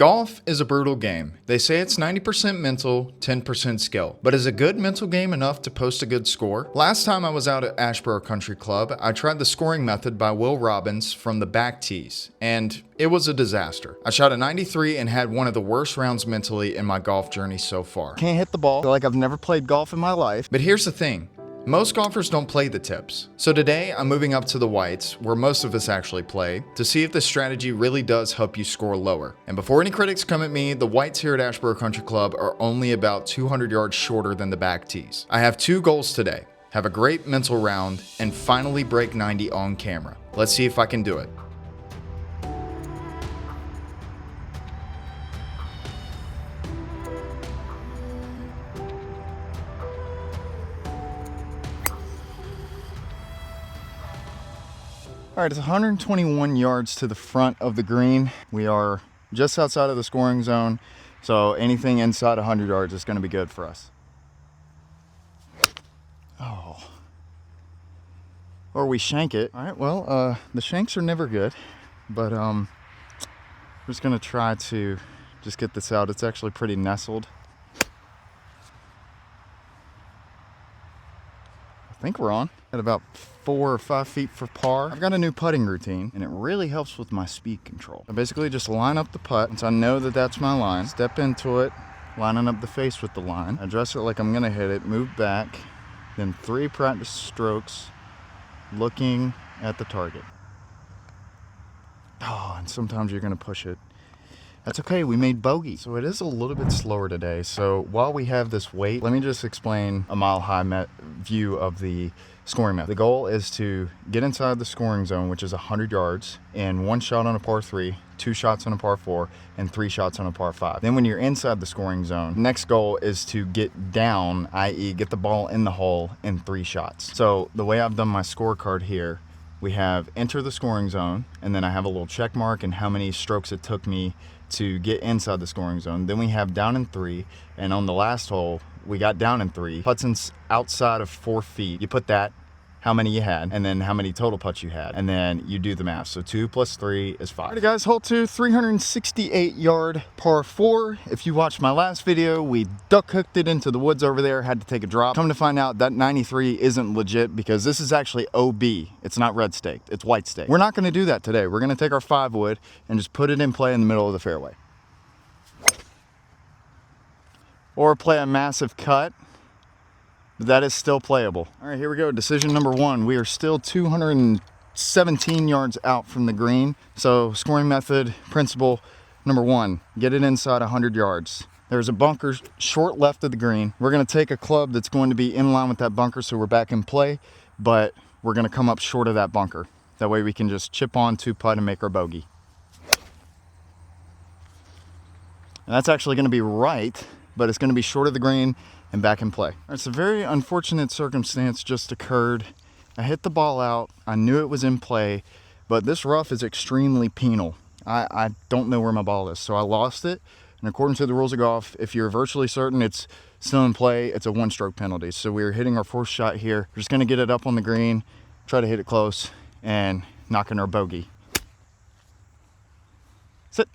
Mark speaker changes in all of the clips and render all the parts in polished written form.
Speaker 1: Golf is a brutal game. They say it's 90% mental, 10% skill. But is a good mental game enough to post a good score? Last time I was out at Asheboro Country Club, I tried the scoring method by Will Robbins from the back tees, and it was a disaster. I shot a 93 and had one of the worst rounds mentally in my golf journey so far.
Speaker 2: Can't hit the ball. Feel like I've never played golf in my life.
Speaker 1: But here's the thing. Most golfers don't play the tips. So today I'm moving up to the whites, where most of us actually play, to see if this strategy really does help you score lower. And before any critics come at me, the whites here at Asheboro Country Club are only about 200 yards shorter than the back tees. I have two goals today: have a great mental round and finally break 90 on camera. Let's see if I can do it.
Speaker 2: All right, it's 121 yards to the front of the green. We are just outside of the scoring zone, so anything inside 100 yards is going to be good for us. Oh. Or we shank it. All right, well, the shanks are never good, but we're just going to try to just get this out. It's actually pretty nestled. I think we're on at about 4 or 5 feet for par. I've got a new putting routine, and it really helps with my speed control. I basically just line up the putt. Once I know that that's my line, step into it, lining up the face with the line, address it like I'm gonna hit it, move back, then 3 practice strokes looking at the target. Oh, and sometimes you're gonna push it. That's okay, we made bogey. So it is a little bit slower today. So while we have this weight, let me just explain a mile high view of the scoring method. The goal is to get inside the scoring zone, which is 100 yards, in 1 shot on a par 3, 2 shots on a par 4, and 3 shots on a par 5. Then when you're inside the scoring zone, next goal is to get down, i.e. get the ball in the hole in 3 shots. So the way I've done my scorecard here, we have enter the scoring zone, and then I have a little check mark and how many strokes it took me to get inside the scoring zone. Then we have down in 3, and on the last hole, we got down in 3. Putts outside of 4 feet, you put that, how many you had, and then how many total putts you had, and then you do the math. So 2 plus 3 is 5. All right, guys, hole 2, 368 yard par 4. If you watched my last video, we duck hooked it into the woods over there, had to take a drop. Come to find out that 93 isn't legit because this is actually OB. It's not red staked, it's white staked. We're not gonna do that today. We're gonna take our 5 wood and just put it in play in the middle of the fairway. Or play a massive cut. That is still playable. All right, here we go. Decision number 1. We are still 217 yards out from the green. So scoring method principle number 1, get it inside 100 yards. There's a bunker short left of the green. We're gonna take a club that's going to be in line with that bunker, so we're back in play, but we're gonna come up short of that bunker. That way we can just chip on 2 putt and make our bogey. And that's actually gonna be right, but it's gonna be short of the green and back in play. It's a very unfortunate circumstance just occurred. I hit the ball out, I knew it was in play, but this rough is extremely penal. I don't know where my ball is, so I lost it. And according to the rules of golf, if you're virtually certain it's still in play, it's a 1-stroke penalty. So we're hitting our 4th shot here. We're just gonna get it up on the green, try to hit it close, and knock in our bogey. Sit.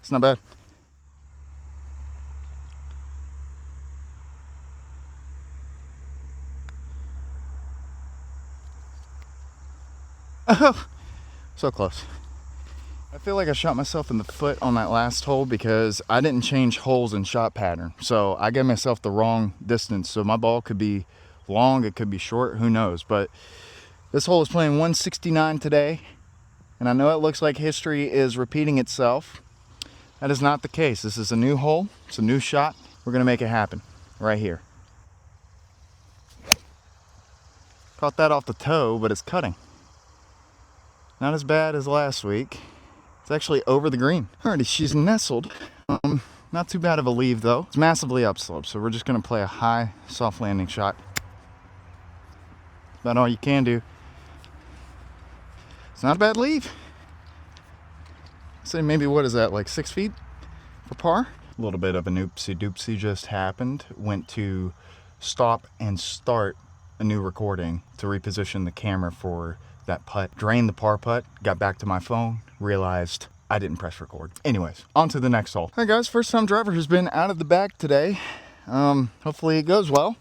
Speaker 2: It's not bad. Oh, so close. I feel like I shot myself in the foot on that last hole because I didn't change holes in shot pattern. So I gave myself the wrong distance. So my ball could be long, it could be short, who knows. But this hole is playing 169 today. And I know it looks like history is repeating itself. That is not the case. This is a new hole, it's a new shot. We're gonna make it happen right here. Caught that off the toe, but it's cutting. Not as bad as last week. It's actually over the green. Alrighty, she's nestled. Not too bad of a leave though. It's massively upslope, so we're just gonna play a high, soft landing shot. About all you can do. It's not a bad leave. I'd say maybe, what is that, like 6 feet for par? A little bit of an oopsie doopsie just happened. Went to stop and start a new recording to reposition the camera for that putt. Drained the par putt, got back to my phone, realized I didn't press record. Anyways, on to the next hole. All right, guys, first time driver has been out of the bag today. Hopefully it goes well.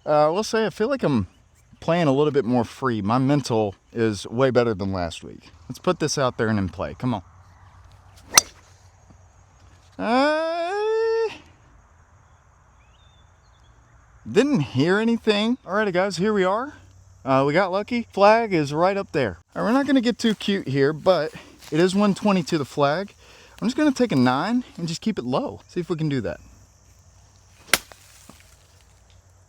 Speaker 2: I will say I feel like I'm playing a little bit more free. My mental is way better than last week. Let's put this out there and then play. Come on. Didn't hear anything. Alrighty, guys, here we are. We got lucky. Flag is right up there. All right, we're not gonna get too cute here, but it is 120 to the flag. I'm just gonna take a 9 and just keep it low. See if we can do that.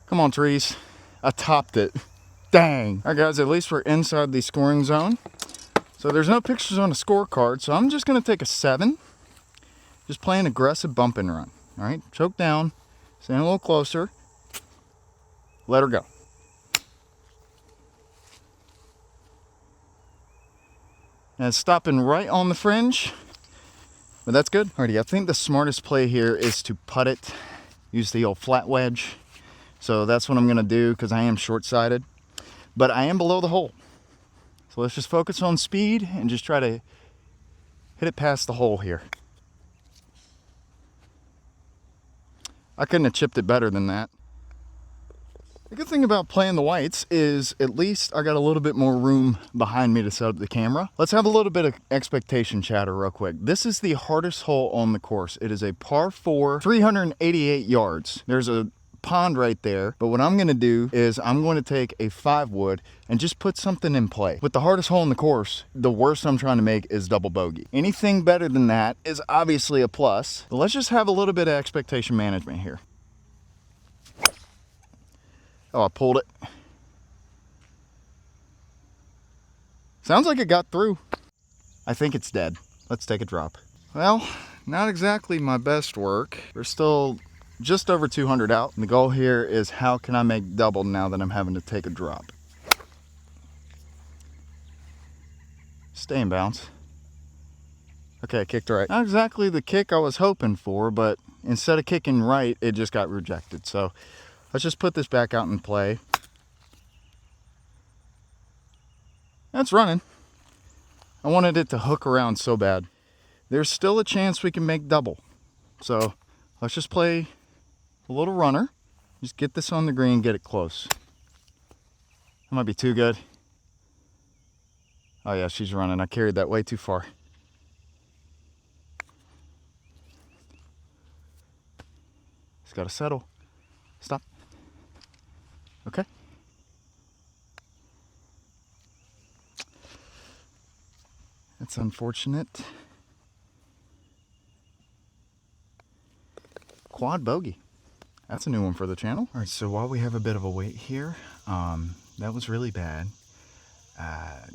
Speaker 2: Come on, trees. I topped it. Dang. All right, guys, at least we're inside the scoring zone. So there's no pictures on the scorecard, so I'm just gonna take a 7. Just play an aggressive bump and run. All right, choke down, stand a little closer. Let her go. And it's stopping right on the fringe, but that's good. Alrighty, I think the smartest play here is to putt it, use the old flat wedge. So that's what I'm gonna do because I am short-sighted, but I am below the hole. So let's just focus on speed and just try to hit it past the hole here. I couldn't have chipped it better than that. The good thing about playing the whites is at least I got a little bit more room behind me to set up the camera. Let's have a little bit of expectation chatter real quick. This is the hardest hole on the course. It is a par 4, 388 yards. There's a pond right there, but what I'm gonna do is I'm going to take a 5-wood and just put something in play. With the hardest hole in the course, the worst I'm trying to make is double bogey. Anything better than that is obviously a plus, but let's just have a little bit of expectation management here. Oh, I pulled it. Sounds like it got through. I think it's dead. Let's take a drop. Well, not exactly my best work. We're still just over 200 out. And the goal here is how can I make double now that I'm having to take a drop? Stay in bounds. Okay, I kicked right. Not exactly the kick I was hoping for, but instead of kicking right, it just got rejected. So let's just put this back out and play. That's running. I wanted it to hook around so bad. There's still a chance we can make double. So let's just play a little runner. Just get this on the green, get it close. That might be too good. Oh yeah, she's running. I carried that way too far. It's got to settle. Stop. Okay. That's unfortunate. Quad bogey. That's a new one for the channel. All right, so while we have a bit of a wait here, that was really bad.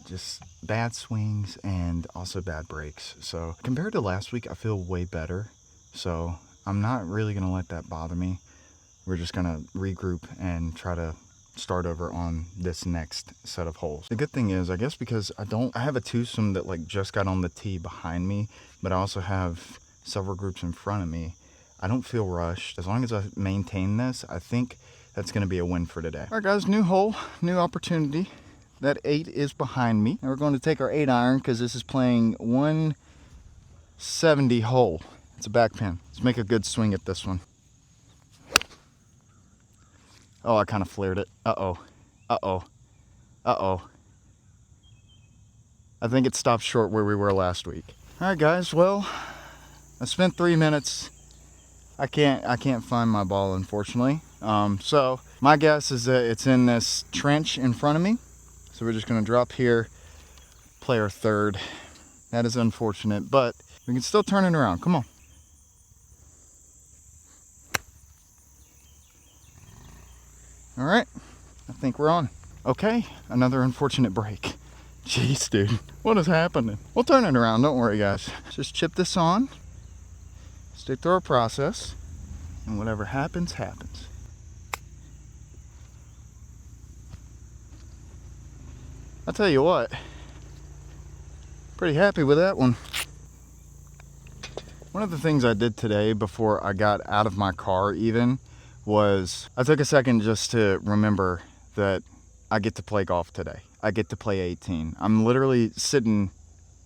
Speaker 2: Just bad swings and also bad breaks. So compared to last week, I feel way better. So I'm not really gonna let that bother me. We're just gonna regroup and try to start over on this next set of holes. The good thing is, I guess because I have a twosome that like just got on the tee behind me, but I also have several groups in front of me. I don't feel rushed. As long as I maintain this, I think that's gonna be a win for today. All right, guys, new hole, new opportunity. That 8 is behind me. And we're going to take our 8-iron because this is playing 170 hole. It's a back pin. Let's make a good swing at this one. Oh, I kind of flared it. Uh-oh. Uh-oh. Uh-oh. I think it stopped short where we were last week. All right, guys. Well, I spent 3 minutes. I can't find my ball, unfortunately. So my guess is that it's in this trench in front of me. So we're just going to drop here, play our third. That is unfortunate, but we can still turn it around. Come on. All right, I think we're on. Okay, another unfortunate break. Jeez, dude, what is happening? We'll turn it around, don't worry, guys. Just chip this on, stick through our process, and whatever happens, happens. I'll tell you what, pretty happy with that one. One of the things I did today before I got out of my car even was I took a second just to remember that I get to play golf today. I get to play 18. I'm literally sitting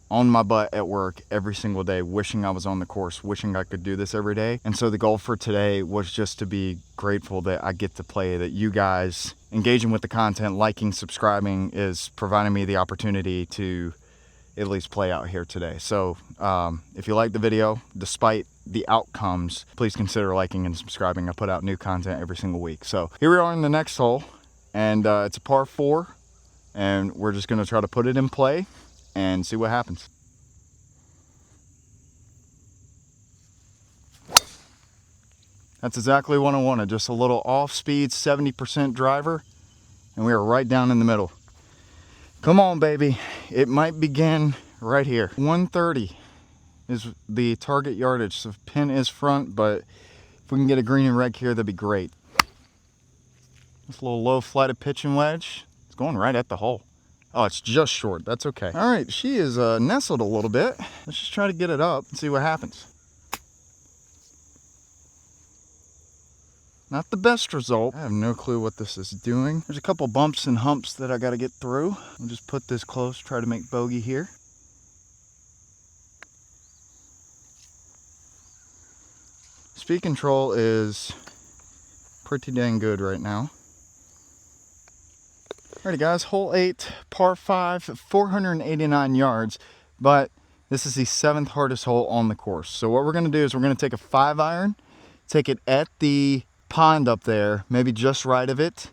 Speaker 2: on my butt at work every single day, wishing I was on the course, wishing I could do this every day. And so the goal for today was just to be grateful that I get to play, that you guys engaging with the content, liking, subscribing is providing me the opportunity to at least play out here today. So if you like the video, despite the outcomes, please consider liking and subscribing. I put out new content every single week. So here we are in the next hole, and it's a par 4, and we're just gonna try to put it in play and see what happens. That's exactly what I wanted, just a little off-speed 70% driver, and we are right down in the middle. Come on, baby. It might begin right here. 130 is the target yardage, so pin is front, but if we can get a green and red here, that'd be great. This little low flighted pitching wedge, it's going right at the hole. Oh, it's just short. That's okay. All right, she is nestled a little bit. Let's just try to get it up and see what happens. Not the best result. I have no clue what this is doing. There's a couple bumps and humps that I got to get through. I'll just put this close, try to make bogey here. Speed control is pretty dang good right now. Alrighty guys, hole 8, par 5, 489 yards, but this is the 7th hardest hole on the course. So what we're gonna do is we're gonna take a 5-iron, take it at the pond up there, maybe just right of it,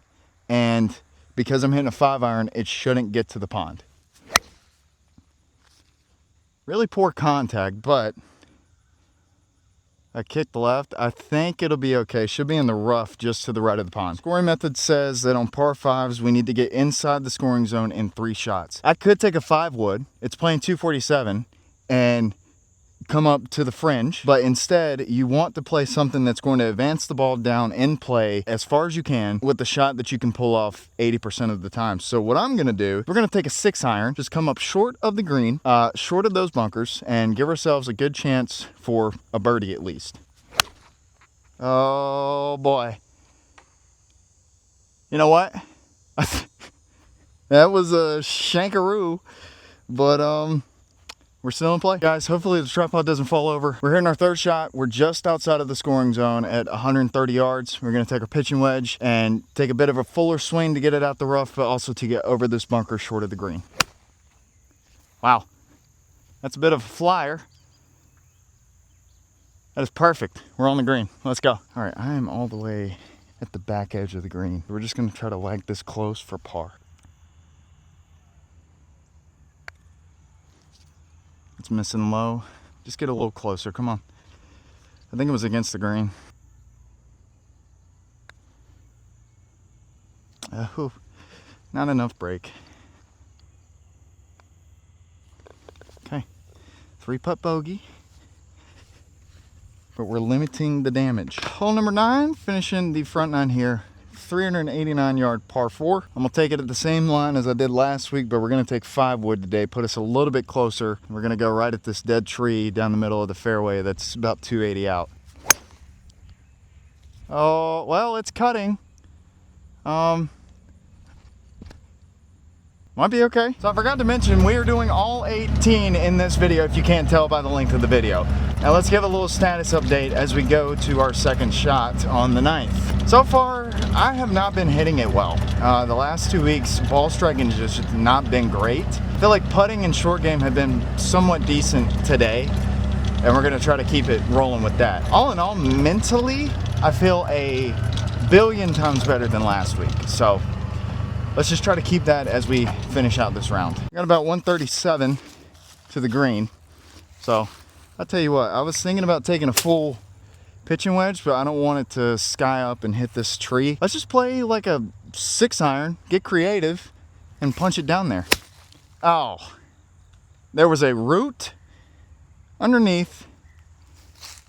Speaker 2: and because I'm hitting a 5-iron, it shouldn't get to the pond. Really poor contact, but I kicked left. I think it'll be okay. Should be in the rough just to the right of the pond. Scoring method says that on par 5s, we need to get inside the scoring zone in 3 shots. I could take a 5-wood. It's playing 247 and come up to the fringe, but instead you want to play something that's going to advance the ball down in play as far as you can with the shot that you can pull off 80% of the time. So what I'm going to do, we're going to take a 6-iron, just come up short of the green, short of those bunkers, and give ourselves a good chance for a birdie at least. Oh boy. You know what? That was a shankaroo, but we're still in play. Guys, hopefully the tripod doesn't fall over. We're hitting our 3rd shot. We're just outside of the scoring zone at 130 yards. We're gonna take our pitching wedge and take a bit of a fuller swing to get it out the rough, but also to get over this bunker short of the green. Wow, that's a bit of a flyer. That is perfect. We're on the green. Let's go. All right, I am all the way at the back edge of the green. We're just gonna try to lag this close for par. It's missing low. Just get a little closer. Come on. I think it was against the green. Not enough break. Okay. 3-putt bogey. But we're limiting the damage. Hole number 9, finishing the front 9 here. 389 yard par 4. I'm gonna take it at the same line as I did last week, but we're gonna take 5-wood today, put us a little bit closer. We're gonna go right at this dead tree down the middle of the fairway that's about 280 out. Oh, well, it's cutting. Might be okay. So I forgot to mention, we are doing all 18 in this video, if you can't tell by the length of the video. Now let's give a little status update as we go to our 2nd shot on the 9th. So far, I have not been hitting it well. The last 2 weeks, ball striking has just not been great. I feel like putting and short game have been somewhat decent today, and we're gonna try to keep it rolling with that. All in all, mentally, I feel a billion times better than last week. So let's just try to keep that as we finish out this round. We got about 137 to the green. So I'll tell you what, I was thinking about taking a full pitching wedge, but I don't want it to sky up and hit this tree. Let's just play like a 6-iron, get creative, and punch it down there. Oh, there was a root underneath.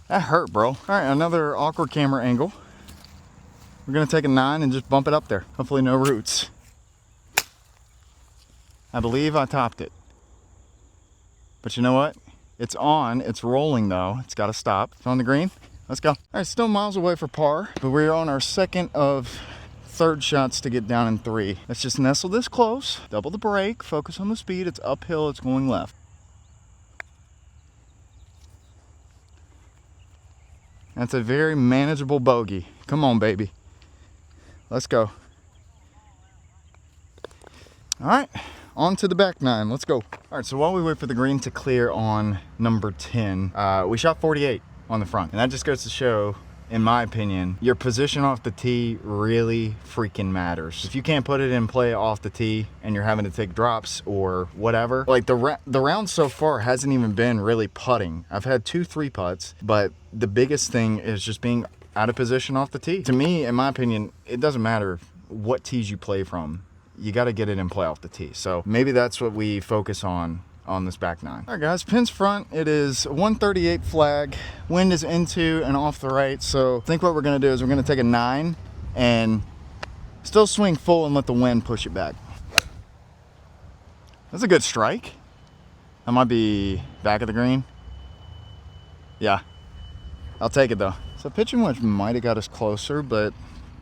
Speaker 2: That hurt, bro. All right, another awkward camera angle. We're gonna take a 9 and just bump it up there. Hopefully no roots. I believe I topped it. But you know what? It's on, it's rolling though. It's gotta stop. It's on the green. Let's go. All right, still miles away for par, but we're on our 2nd of 3rd shots to get down in 3. Let's just nestle this close, double the brake, focus on the speed. It's uphill, it's going left. That's a very manageable bogey. Come on, baby. Let's go. All right, on to the back nine. Let's go. All right, so while we wait for the green to clear on number 10, we shot 48 on the front. And that just goes to show, in my opinion, your position off the tee really freaking matters. If you can't put it in play off the tee and you're having to take drops or whatever, like the round so far hasn't even been really putting. I've had 2 3-putts, but the biggest thing is just being out of position off the tee. To me, in my opinion, it doesn't matter what tees you play from. You got to get it in play off the tee. So maybe that's what we focus on this back nine. All right, guys, pins front. It is 138 flag. Wind is into and off the right. So I think what we're going to do is we're going to take a 9 and still swing full and let the wind push it back. That's a good strike. That might be back of the green. Yeah, I'll take it though. So pitching wedge might have got us closer, but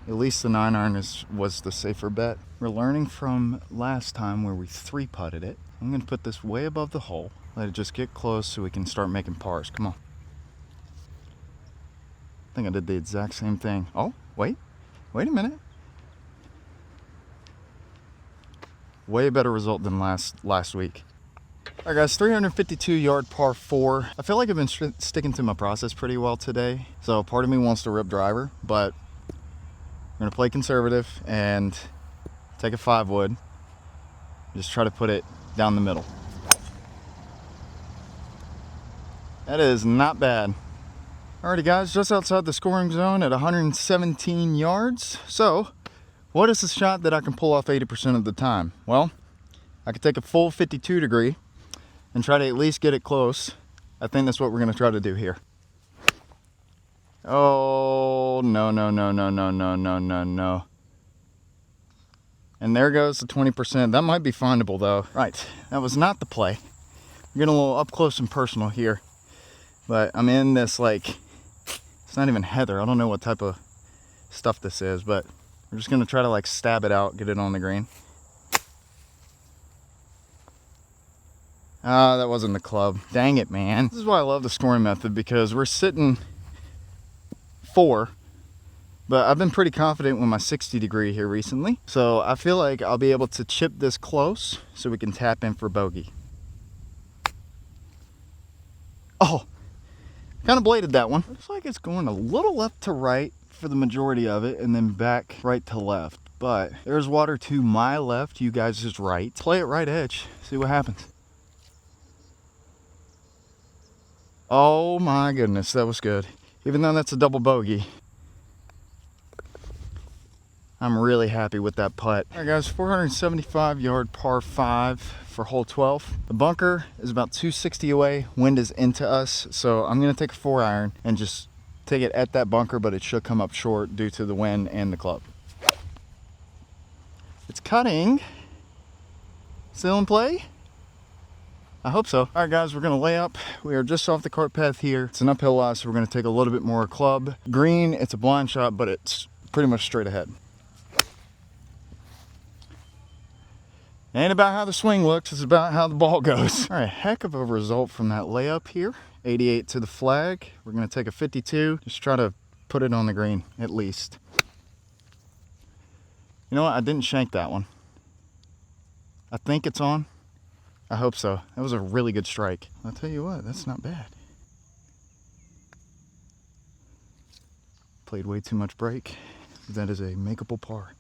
Speaker 2: at least the 9-iron was the safer bet. We're learning from last time where we 3-putted it. I'm going to put this way above the hole. Let it just get close so we can start making pars. Come on. I think I did the exact same thing. Oh, wait a minute. Way better result than last week. All right, guys, 352-yard par 4. I feel like I've been sticking to my process pretty well today. So part of me wants to rip driver, but I'm going to play conservative and take a 5-wood. Just try to put it down the middle. That is not bad. Alrighty, guys, just outside the scoring zone at 117 yards. So, what is a shot that I can pull off 80% of the time? Well, I could take a full 52 degree and try to at least get it close. I think that's what we're going to try to do here. Oh, no. And there goes the 20%. That might be findable though. Right, that was not the play. I'm getting a little up close and personal here. But I'm in this, like, it's not even heather. I don't know what type of stuff this is, but we're just gonna try to like stab it out, get it on the green. Ah, that wasn't the club. Dang it, man. This is why I love the scoring method, because we're sitting 4, but I've been pretty confident with my 60 degree here recently. So I feel like I'll be able to chip this close so we can tap in for bogey. Oh, kind of bladed that one. Looks like it's going a little left to right for the majority of it and then back right to left. But there's water to my left, you guys is right. Play it right edge, see what happens. Oh my goodness, that was good. Even though that's a double bogey, I'm really happy with that putt. All right, guys, 475-yard par 5 for hole 12. The bunker is about 260 away. Wind is into us, so I'm gonna take a 4-iron and just take it at that bunker, but it should come up short due to the wind and the club. It's cutting. Still in play? I hope so. All right, guys, we're gonna lay up. We are just off the cart path here. It's an uphill lot, so we're gonna take a little bit more club. Green, it's a blind shot, but it's pretty much straight ahead. Ain't about how the swing looks, it's about how the ball goes. All right, heck of a result from that layup here. 88 to the flag. We're gonna take a 52, just try to put it on the green, at least. You know what, I didn't shank that one. I think it's on. I hope so. That was a really good strike. I'll tell you what, that's not bad. Played way too much break. That is a makeable par.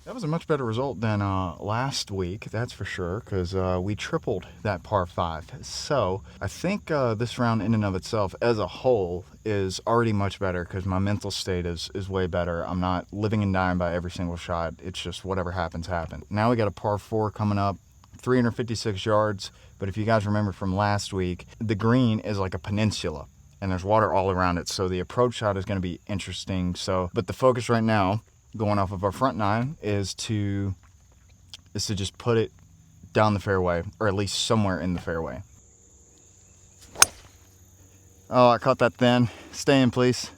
Speaker 2: That was a much better result than last week, that's for sure, because we tripled that par 5. So I think this round in and of itself as a whole is already much better, because my mental state is way better. I'm not living and dying by every single shot. It's just whatever happens, happens. Now we got a par 4 coming up, 356 yards. But if you guys remember from last week, the green is like a peninsula and there's water all around it. So the approach shot is going to be interesting. So, but the focus right now, going off of our front 9, is to just put it down the fairway, or at least somewhere in the fairway. Oh, I caught that thin. Stay in, please.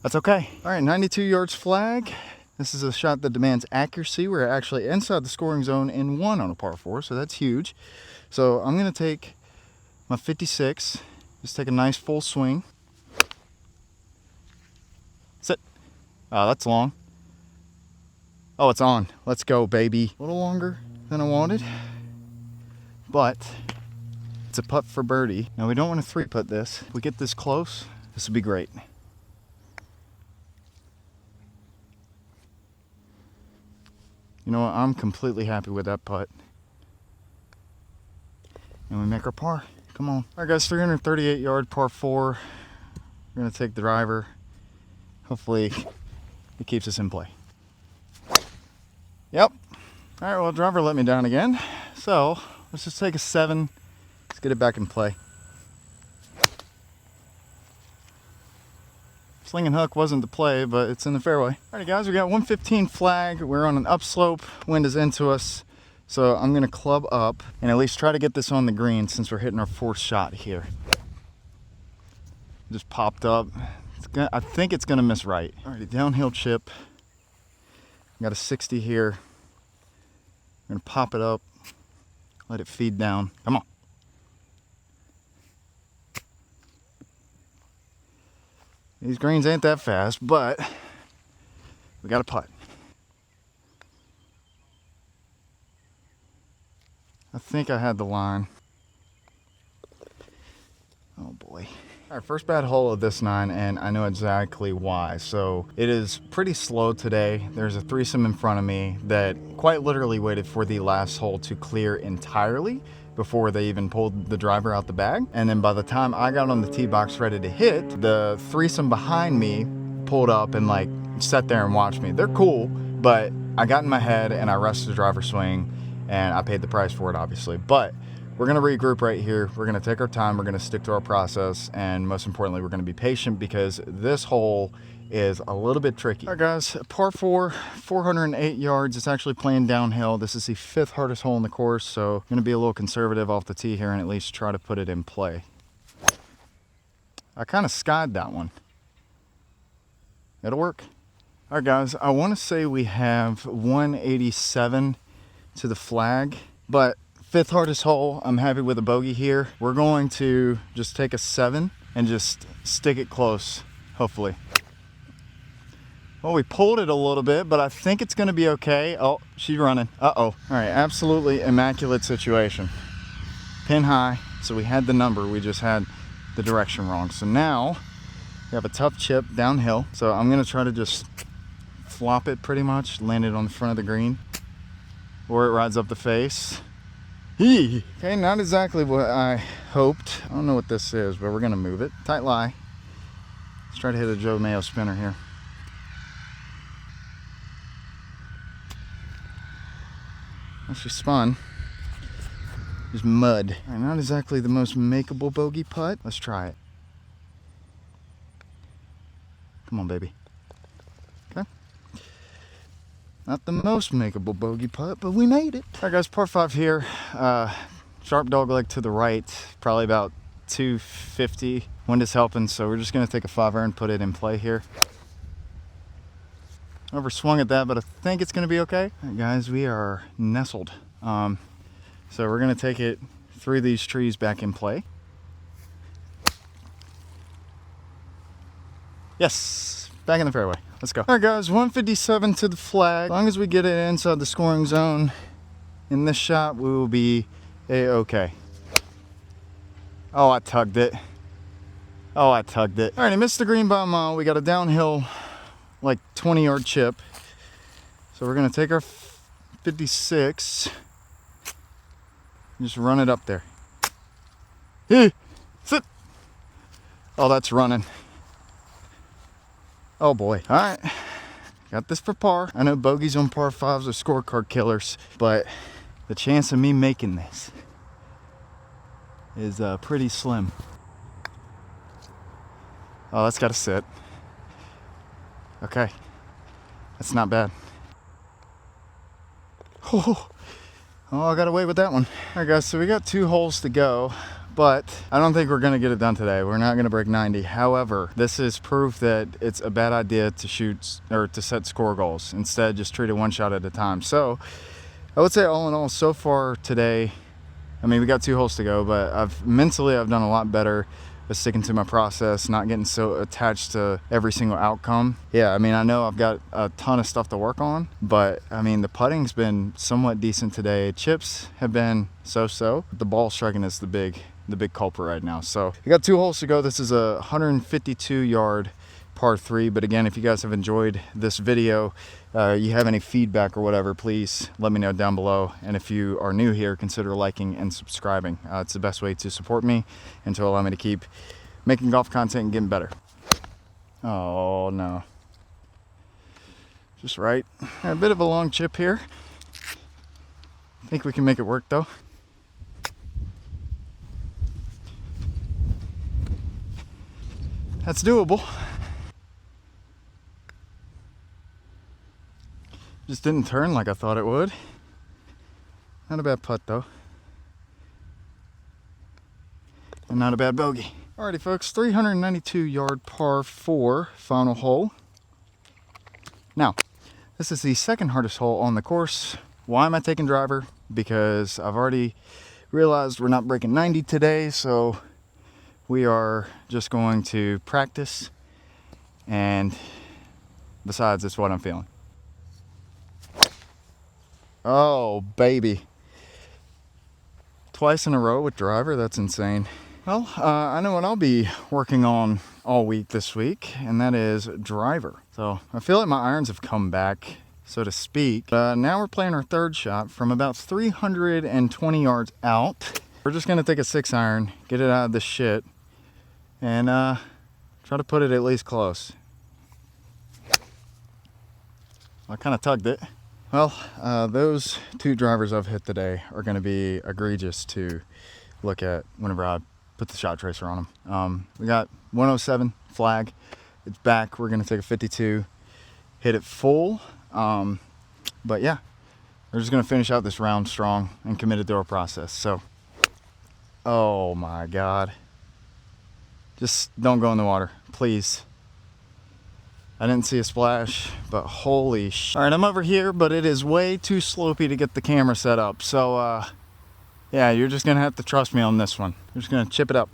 Speaker 2: That's okay. All right, 92 yards flag. This is a shot that demands accuracy. We're actually inside the scoring zone in 1 on a par 4, so that's huge. So I'm gonna take my 56 Just take a nice full swing. Sit. Oh, that's long. Oh, it's on. Let's go, baby. A little longer than I wanted, but it's a putt for birdie. Now, we don't want to 3-putt this. If we get this close, this would be great. You know what? I'm completely happy with that putt. And we make our par. Come on. All right, guys, 338 yard par 4. We're going to take the driver. Hopefully, it keeps us in play. Yep. All right, well, driver let me down again. So let's just take a 7. Let's get it back in play. Sling and hook wasn't the play, but it's in the fairway. Alrighty, guys, we got 115 flag. We're on an upslope. Wind is into us. So I'm gonna club up and at least try to get this on the green since we're hitting our 4th shot here. Just popped up. I think it's gonna miss right. Alrighty, downhill chip. Got a 60 here. I'm gonna pop it up, let it feed down. Come on. These greens ain't that fast, but we got a putt. I think I had the line. Oh boy. All right, first bad hole of this 9, and I know exactly why. So it is pretty slow today. There's a threesome in front of me that quite literally waited for the last hole to clear entirely before they even pulled the driver out the bag. And then by the time I got on the tee box ready to hit, the threesome behind me pulled up and like sat there and watched me. They're cool, but I got in my head and I rushed the driver swing and I paid the price for it, obviously. But we're gonna regroup right here. We're gonna take our time, we're gonna stick to our process, and most importantly, we're gonna be patient because this hole is a little bit tricky. All right, guys, par 4, 408 yards. It's actually playing downhill. This is the 5th hardest hole in the course, so I'm gonna be a little conservative off the tee here and at least try to put it in play. I kind of skied that one. It'll work. All right, guys, I wanna say we have 187 to the flag, but 5th hardest hole, I'm happy with a bogey here. We're going to just take a 7 and just stick it close, hopefully. Well, we pulled it a little bit, but I think it's gonna be okay. Oh, she's running. Uh-oh. All right, absolutely immaculate situation. Pin high, so we had the number, we just had the direction wrong. So now, we have a tough chip downhill. So I'm gonna try to just flop it pretty much, land it on the front of the green, or it rides up the face. Okay, not exactly what I hoped. I don't know what this is, but we're gonna move it. Tight lie. Let's try to hit a Joe Mayo spinner here. Actually spun. Just mud. All right, not exactly the most makeable bogey putt. Let's try it. Come on, baby. Okay. Not the most makeable bogey putt, but we made it. All right, guys, par 5 here. Sharp dog leg to the right, probably about 250. Wind is helping, so we're just gonna take a 5-iron, put it in play here. Overswung at that, but I think it's gonna be okay. All right, guys, we are nestled. So we're gonna take it through these trees back in play. Yes, back in the fairway. Let's go. All right, guys, 157 to the flag. As long as we get it inside the scoring zone in this shot, we will be a-okay. Oh, I tugged it. Oh, I tugged it. All right, I missed the green by a mile. We got a downhill, like 20-yard chip. So we're gonna take our 56, and just run it up there. Hey, sit. Oh, that's running. Oh boy. All right, got this for par. I know bogeys on par 5s are scorecard killers, but the chance of me making this is pretty slim. Oh, that's gotta sit. Okay, that's not bad. Oh, I got away with that one. All right, guys, so we got 2 holes to go, but I don't think we're gonna get it done today. We're not gonna break 90. However, this is proof that it's a bad idea to shoot or to set score goals. Instead, just treat it one shot at a time. So I would say all in all, so far today, I mean, we got 2 holes to go, but mentally I've done a lot better but sticking to my process, not getting so attached to every single outcome. Yeah, I mean, I know I've got a ton of stuff to work on, but I mean, the putting's been somewhat decent today. Chips have been so-so. The ball striking is the big culprit right now. So we got 2 holes to go. This is a 152 yard par 3, but again, if you guys have enjoyed this video, you have any feedback or whatever, please let me know down below. And if you are new here, consider liking and subscribing. It's the best way to support me and to allow me to keep making golf content and getting better. Oh no, just right. A bit of a long chip here. I think we can make it work though. That's doable. Just didn't turn like I thought it would. Not a bad putt though. And not a bad bogey. Alrighty folks, 392 yard par 4 final hole. Now, this is the second hardest hole on the course. Why am I taking driver? Because I've already realized we're not breaking 90 today, so we are just going to practice, and besides, it's what I'm feeling. Oh, baby. Twice in a row with driver, that's insane. Well, I know what I'll be working on all week this week, and that is driver. So I feel like my irons have come back, so to speak. Now we're playing our third shot from about 320 yards out. We're just gonna take a 6-iron, get it out of this shit, and try to put it at least close. I kind of tugged it. Well, those 2 drivers I've hit today are going to be egregious to look at whenever I put the shot tracer on them. We got 107 flag. It's back. We're going to take a 52, hit it full. But yeah, we're just going to finish out this round strong and committed to our process. So, oh my God. Just don't go in the water, please. I didn't see a splash, but holy sh... All right, I'm over here, but it is way too slopey to get the camera set up. So, yeah, you're just gonna have to trust me on this one. We're just gonna chip it up.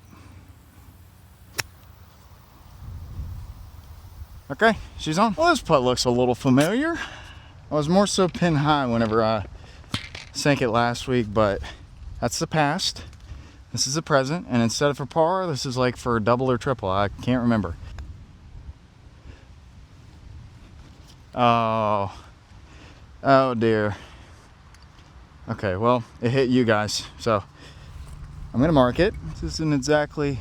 Speaker 2: Okay, she's on. Well, this putt looks a little familiar. I was more so pin high whenever I sank it last week, but that's the past. This is the present, and instead of for par, this is like for double or triple. I can't remember. Oh dear. Okay, well, it hit you guys, so I'm gonna mark it. This isn't exactly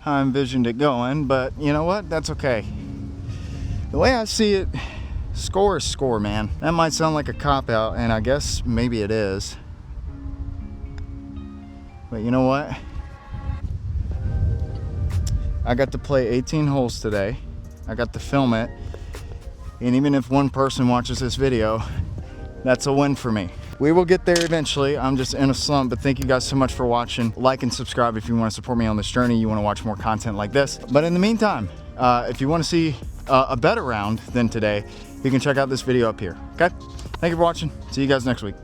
Speaker 2: how I envisioned it going, but you know what? That's okay. The way I see it, score is score, man. That might sound like a cop-out, and I guess maybe it is. But you know what? I got to play 18 holes today. I got to film it. And even if one person watches this video, that's a win for me. We will get there eventually. I'm just in a slump, but thank you guys so much for watching. Like and subscribe if you want to support me on this journey. You want to watch more content like this. But in the meantime, if you want to see a better round than today, you can check out this video up here, okay? Thank you for watching. See you guys next week.